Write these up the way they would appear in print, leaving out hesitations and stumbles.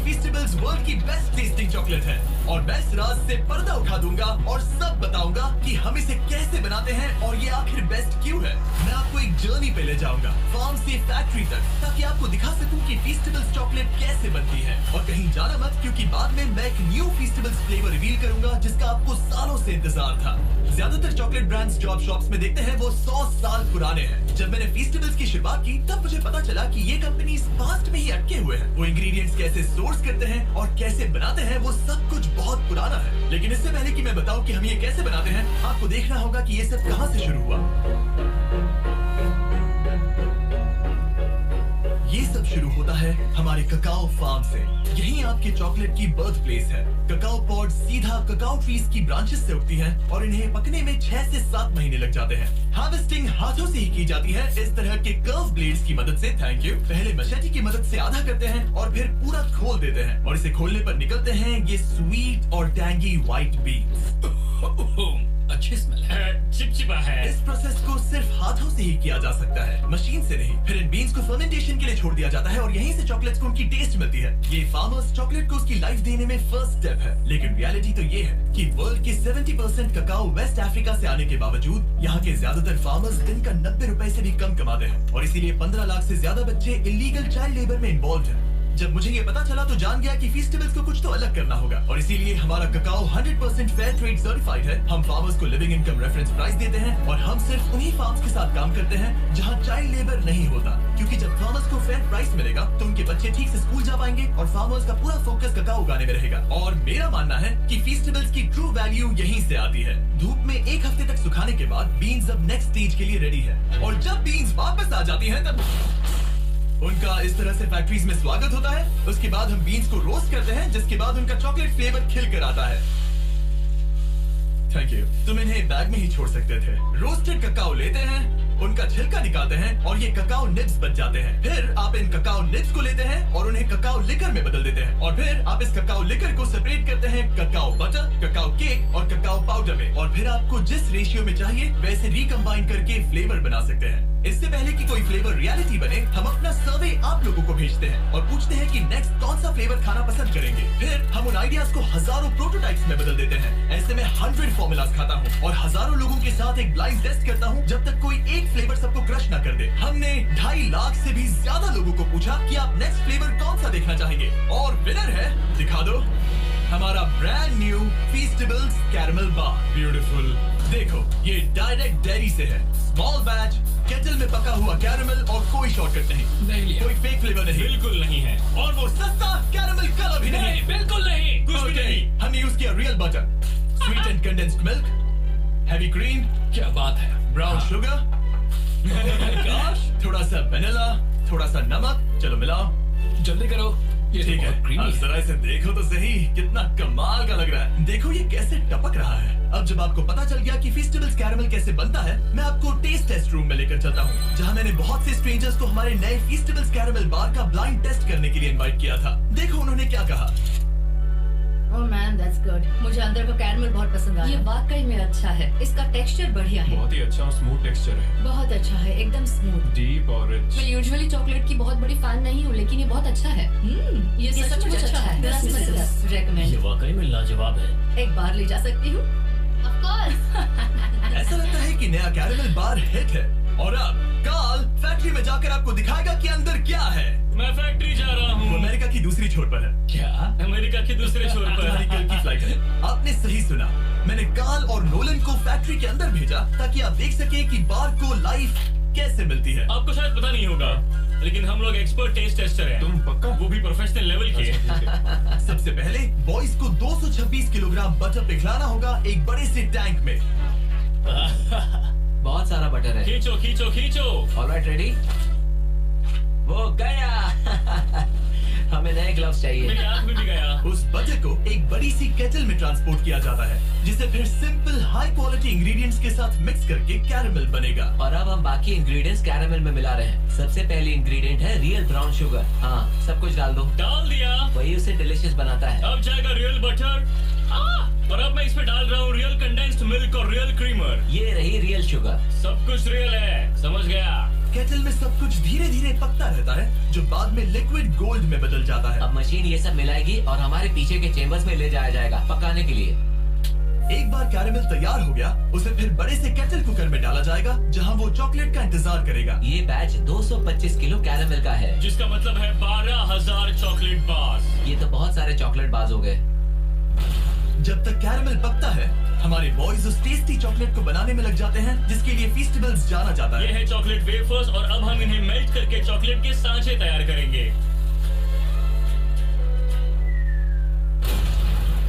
फीस्टेबल्स world की best testing chocolate है और मैं इस राज से पर्दा उठा दूंगा और सब बताऊंगा कि हम इसे कैसे बनाते हैं और ये आखिर बेस्ट क्यों है। मैं आपको एक जर्नी पे ले जाऊंगा, फार्म से फैक्ट्री तक, ताकि आपको दिखा सकूं कि फीस्टेबल्स चॉकलेट कैसे बनती है। और कहीं जाना मत, क्योंकि बाद में मैं एक न्यू फीस्टेबल्स फ्लेवर रिवील करूंगा जिसका आपको सालों से इंतजार था। ज्यादातर चॉकलेट ब्रांड्स जो आप शॉप्स में देखते हैं वो 100 साल पुराने हैं। जब मैंने फीस्टेबल्स की शुरुआत की तब मुझे पता चला कि ये कंपनी पास्ट में ही अटके हुए हैं। वो इंग्रेडिएंट्स कैसे सोर्स करते हैं और कैसे बनाते हैं वो सब कुछ बहुत पुराना है। लेकिन इससे पहले कि मैं बताऊं कि हम ये कैसे बनाते हैं, आपको देखना होगा कि ये सब कहां से शुरू हुआ। ये सब शुरू होता है हमारे ककाओ फार्म से। यही आपके चॉकलेट की बर्थ प्लेस है। ककाओ पॉड सीधा ककाओ ट्रीज की ब्रांचेस से उगती हैं और इन्हें पकने में 6 से 7 महीने लग जाते हैं। हार्वेस्टिंग हाथों से ही की जाती है, इस तरह के कर्व ब्लेड्स की मदद से। Thank you. पहले मशेटी की मदद से आधा करते हैं और फिर पूरा खोल देते हैं और इसे खोलने पर निकलते हैं ये स्वीट और टैंगी व्हाइट बीन्स। अच्छी स्मेल है, चिपचिपा है। इस प्रोसेस को सिर्फ हाथों से ही किया जा सकता है, मशीन से नहीं। फिर इन बीन्स को फर्मेंटेशन के लिए छोड़ दिया जाता है और यहीं से चॉकलेट्स को उनकी टेस्ट मिलती है। ये फार्मर्स चॉकलेट को उसकी लाइफ देने में फर्स्ट स्टेप है। लेकिन रियलिटी तो ये है कि वर्ल्ड के 70% ककाओ वेस्ट अफ्रीका से आने के बावजूद यहाँ के ज्यादातर फार्मर्स दिन का 90 रुपए से भी कम कमाते हैं और इसीलिए 15 लाख से ज्यादा बच्चे इलीगल चाइल्ड लेबर में इन्वॉल्व हैं। जब मुझे ये पता चला तो जान गया कि फीस्टेबल्स को कुछ तो अलग करना होगा और इसीलिए हमारा ककाओ 100% फेयर ट्रेड सर्टिफाइड है। हम फार्मर्स को लिविंग इनकम रेफरेंस प्राइस देते हैं और हम सिर्फ उन्हीं फार्म्स के साथ काम करते हैं जहां चाइल्ड लेबर नहीं होता, क्योंकि जब फार्मर्स को फेयर प्राइस मिलेगा तो उनके बच्चे ठीक से स्कूल जा पाएंगे और फार्मर्स का पूरा फोकस ककाओ उगाने में रहेगा। और मेरा मानना है कि फीस्टेबल्स की ट्रू वैल्यू यहीं से आती है। धूप में 1 हफ्ते तक सुखाने के बाद बीन्स अब नेक्स्ट स्टेज के लिए रेडी है और जब बीन्स वापस आ जाती है तब उनका इस तरह से फैक्ट्रीज में स्वागत होता है। उसके बाद हम बीन्स को रोस्ट करते हैं, जिसके बाद उनका चॉकलेट फ्लेवर खिल कर आता है। Thank you. तुम इन्हें बैग में ही छोड़ सकते थे। रोस्टेड ककाओ लेते हैं, उनका छिलका निकालते हैं और ये ककाओ निब्स बच जाते हैं। फिर आप इन ककाओ निब्स को लेते हैं और उन्हें ककाओ लिकर में बदल देते हैं और फिर आप इस ककाओ लिकर को सेपरेट करते हैं ककाओ बटर, ककाओ केक और ककाओ पाउडर में। और फिर आपको जिस रेशियो में चाहिए वैसे रिकम्बाइन करके फ्लेवर बना सकते हैं। इससे पहले कि कोई फ्लेवर रियलिटी बने, हम अपना सर्वे आप लोगों को भेजते हैं और पूछते हैं कि नेक्स्ट कौन सा फ्लेवर खाना पसंद करेंगे। फिर हम उन आइडियाज को हजारों प्रोटोटाइप्स में बदल देते हैं। ऐसे में 100 फॉर्मूलाज खाता हूँ और हजारों लोगों के साथ एक ब्लाइंड टेस्ट करता हूँ जब तक कोई एक फ्लेवर सबको क्रश ना कर दे। हमने 2.5 लाख से भी ज्यादा लोगों को पूछा कि आप नेक्स्ट फ्लेवर कौन सा देखना चाहेंगे और विनर है, दिखा दो, हमारा ब्रांड न्यू फीस्टेबल्स कैरमल बार। ब्यूटीफुल। देखो, ये डायरेक्ट डेयरी से है, स्मॉल बैच, केटल में पका हुआ कैरमल और कोई शॉर्टकट नहीं लिया। कोई फेक फ्लेवर नहीं, बिल्कुल नहीं है। और वो सस्ता कैरमल कलर भी नहीं, बिल्कुल नहीं, कुछ भी नहीं। हमने यूज किया real butter, sweet and condensed milk, heavy cream, क्या बात है, ब्राउन शुगर, थोड़ा सा वेनिला, थोड़ा सा नमक। चलो मिलाओ, जल्दी करो। ये ठीक है, अब जरा इसे देखो तो सही, कितना कमाल का लग रहा है। देखो ये कैसे टपक रहा है। अब जब आपको पता चल गया कि फीस्टेबल्स कैरमल कैसे बनता है, मैं आपको टेस्ट टेस्ट रूम में लेकर चलता हूँ, जहाँ मैंने बहुत से स्ट्रेंजर्स को हमारे नए फीस्टेबल्स कैरमल बार का ब्लाइंड टेस्ट करने के लिए इनवाइट किया था। देखो उन्होंने क्या कहा। Oh man, that's good. मुझे अंदर का कैरमल बहुत पसंद आया। ये वाकई में अच्छा है। इसका टेक्सचर बढ़िया है। बहुत ही अच्छा और स्मूथ टेक्सचर है। बहुत अच्छा है, एकदम स्मूथ, डीप और रिच। मैं यूजुअली चॉकलेट की बहुत बड़ी फैन नहीं हूँ, लेकिन ये बहुत अच्छा है। ये सचमुच अच्छा है। 10 में से 10 रेकमेंड। ये वाकई में लाजवाब है। एक बार ले जा सकती हूँ? Of course. ऐसा लगता है कि नया कैरमल बार हिट है। और अब कार्ल फैक्ट्री में जाकर आपको दिखाएगा कि अंदर क्या है। मैं फैक्ट्री जा रहा हूँ। वो अमेरिका की दूसरी छोर पर है। क्या? अमेरिका की दूसरे छोर पर। तुम्हारी कल की फ्लाइट है। आपने सही सुना, मैंने कार्ल और नोलन को फैक्ट्री के अंदर भेजा ताकि आप देख सके कि बार को लाइफ कैसे मिलती है। आपको शायद पता नहीं होगा, लेकिन हम लोग एक्सपर्ट टेस्ट टेस्टर हैं। तुम पक्का? वो भी प्रोफेशनल लेवल के। सबसे पहले बॉयज को 226 किलोग्राम बटर पिघलाना होगा एक बड़े से टैंक में। बहुत सारा बटर है। खींचो खींचो खींचो। Alright, ready? वो गया। हमें नए ग्लव्स चाहिए। मेरी आंख में भी गया। उस बटर को एक बड़ी सी केटल में ट्रांसपोर्ट किया जाता है, जिसे फिर सिंपल हाई क्वालिटी इंग्रेडिएंट्स के साथ मिक्स करके कैरमल बनेगा। और अब हम बाकी इंग्रेडिएंट्स कैरमल में मिला रहे हैं। सबसे पहली इंग्रेडिएंट है रियल ब्राउन शुगर। हाँ, सब कुछ डाल दो। डाल दिया। वही उसे डिलीशियस बनाता है। अब जाएगा रियल बटर। और अब मैं इसमें डाल रहा हूँ रियल कंडेंस्ड मिल्क और रियल क्रीमर। ये रही रियल शुगर। सब कुछ रियल है, समझ गया। केटल में सब कुछ धीरे धीरे पकता रहता है, जो बाद में लिक्विड गोल्ड में बदल जाता है। अब मशीन ये सब मिलाएगी और हमारे पीछे के चेम्बर्स में ले जाया जाएगा पकाने के लिए। एक बार कैरेमल तैयार हो गया, उसे फिर बड़े से केटल कुकर में डाला जाएगा, जहां वो चॉकलेट का इंतजार करेगा। ये बैच 225 किलो कैरेमल का है, जिसका मतलब है 12,000 चॉकलेट बार्स। ये तो बहुत सारे चॉकलेट बाज हो गए। जब तक कैरेमल पकता है, हमारे बॉयज उस टेस्टी चॉकलेट को बनाने में लग जाते हैं, जिसके लिए फीस्टेबल्स जाना जाता है। ये है चॉकलेट वेफर्स और अब हम इन्हें मेल्ट करके चॉकलेट के सांचे तैयार करेंगे।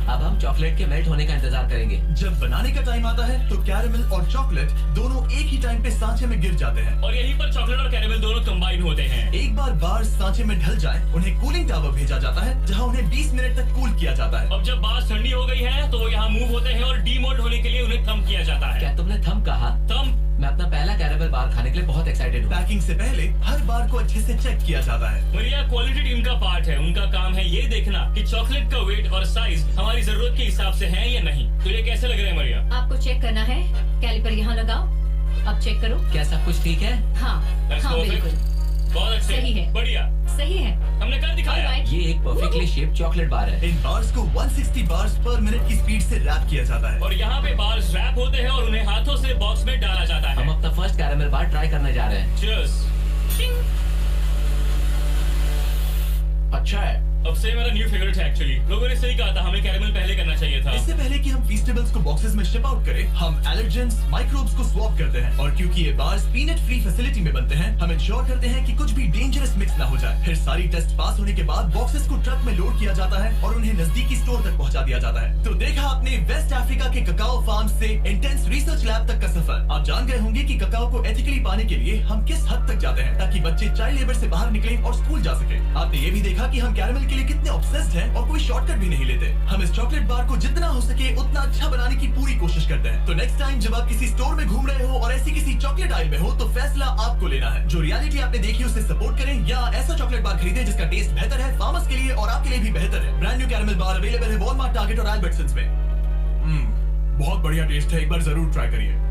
अब हम चॉकलेट के मेल्ट होने का इंतजार करेंगे। जब बनाने का टाइम आता है तो कैरेमल और चॉकलेट दोनों एक ही टाइम पे सांचे में गिर जाते हैं और यहीं पर चॉकलेट और कैरेमल दोनों कंबाइन होते हैं। एक बार बार्स सांचे में ढल जाएं, उन्हें कूलिंग टावर भेजा जाता है, जहां उन्हें 20 मिनट तक कूल किया जाता है। अब जब बार्स ठंडी हो गई है तो वो यहाँ मूव होते हैं और डीमोल्ड होने के लिए उन्हें थम किया जाता है। क्या तुमने थम कहा? थम। मैं अपना पहला कैरेमल बार खाने के लिए बहुत एक्साइटेड हूँ। पैकिंग से पहले हर बार को अच्छे से चेक किया जाता है। मरिया क्वालिटी टीम का पार्ट है, उनका काम है ये देखना कि चॉकलेट का वेट और साइज हमारी जरूरत के हिसाब से है या नहीं। तो ये कैसे लग रहा है मरिया? आपको चेक करना है, कैलिपर यहाँ लगाओ, अब चेक करो। क्या सब कुछ ठीक है? हाँ Let's हाँ go, बिल्कुल बहुत अच्छे। सही है। बढ़िया। सही है। हमने कर दिखाया। Alright. ये एक परफेक्टली शेप चॉकलेट बार है। इन बार्स को 160 बार्स पर मिनट की स्पीड से रैप किया जाता है। और यहाँ पे बार्स रैप होते हैं और उन्हें हाथों से बॉक्स में डाला जाता हम है। अपना फर्स्ट कैरेमल बार ट्राई करने जा रहे हैं। Cheers. अच्छा है। अब से मेरा न्यू फेवरेट है एक्चुअली। लोगों ने सही कहा था, हमें कैरेमल पहले करना चाहिए था। इससे पहले कि हम फीस्टेबल्स को बॉक्सेस में शिप आउट करें, हम एलर्जेंस माइक्रोब्स को स्वैप करते हैं, और क्योंकि ये बार्स पीनट फ्री फैसिलिटी में बनते हैं, हम इंश्योर करते हैं कि कुछ भी डेंजरस मिक्स ना हो जाए। फिर सारी टेस्ट पास होने के बाद बॉक्सेस को ट्रक में लोड किया जाता है और उन्हें नजदीकी स्टोर तक पहुंचा दिया जाता है। तो देखा आपने वेस्ट अफ्रीका के ककाओ फार्म से इंटेंस रिसर्च लैब तक का सफर। आप जान गए होंगे कि ककाओ को एथिकली पाने के लिए हम किस हद तक जाते हैं, ताकि बच्चे चाइल्ड लेबर से बाहर निकले और स्कूल जा सके। आपने ये भी देखा कि हम कैरेमल के लिए कितने ऑब्सेस्ड हैं और कोई शॉर्टकट भी नहीं लेते। हम इस चॉकलेट बार को जितना हो सके उतना अच्छा बनाने की पूरी कोशिश करते हैं। तो नेक्स्ट टाइम जब आप किसी स्टोर में घूम रहे हो और ऐसी किसी चॉकलेट आइल में हो, तो फैसला आपको लेना है। जो रियलिटी आपने देखी उसे सपोर्ट करें, या ऐसा चॉकलेट बार खरीदें जिसका टेस्ट बेहतर है, फार्मर्स के लिए और आपके लिए भी बेहतर है। ब्रांड न्यू कैरेमल बार अवेलेबल है वॉलमार्ट, टारगेट और अल्बर्टसन्स में। बहुत बढ़िया टेस्ट है, एक बार जरूर ट्राई करिए।